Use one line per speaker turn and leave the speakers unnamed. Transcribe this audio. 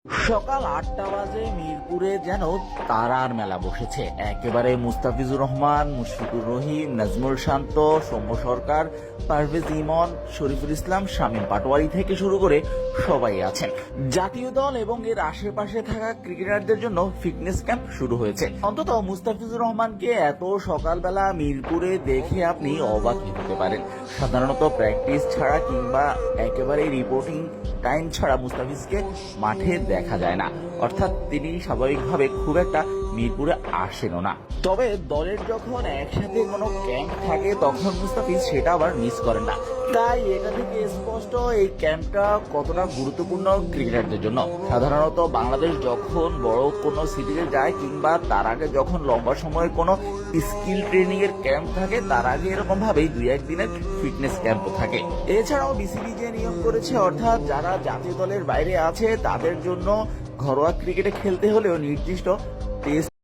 সকাল 8টা বাজে মিরপুরে যেন তারার মেলা বসেছে। একেবারে মুস্তাফিজুর রহমান, মুশফিকুর রহিম, নাজমুল শান্ত, সৌম্য সরকার, পারভেজ ইমন, শরীফুল ইসলাম, শামীম পাটোয়ারি থেকে শুরু করে সবাই আছেন। জাতীয় দল এবং এর আশেপাশে থাকা ক্রিকেটারদের জন্য ফিটনেস ক্যাম্প শুরু হয়েছে। অন্তত মুস্তাফিজুর রহমানকে এত সকালবেলা মিরপুরে দেখে আপনি অবাক হতে পারেন। সাধারণত প্র্যাকটিস ছাড়া কিংবা একেবারে রিপোর্টিং টাইম ছাড়া মুস্তাফিজকে মাঠে দেখা যায় না, অর্থাৎ তিনি স্বাভাবিকভাবে খুব একটা মিরপুরে আসেনও না। তবে দলের যখন একসাথে কোনো ক্যাম্প থাকে তখন মুস্তাফিজ সেটা আবার মিস করেন না। তাই এটা থেকে স্পষ্ট এই ক্যাম্পটা কতটা গুরুত্বপূর্ণ ক্রিকেটারদের জন্য। সাধারণত বাংলাদেশ যখন বড় কোনো সিরিজে যায় কিংবা তার আগে যখন লম্বা সময়ের কোনো স্কিল ট্রেনিং এর ক্যাম্প থাকে, তার আগে এরকম ভাবেই 2-1 দিনের ফিটনেস ক্যাম্পও থাকে। এছাড়াও বিসিবি যে নিয়ম করেছে, অর্থাৎ যারা জাতীয় দলের বাইরে আছে তাদের জন্য ঘরোয়া ক্রিকেটে খেলতে হলেও নির্দিষ্ট টেস্ট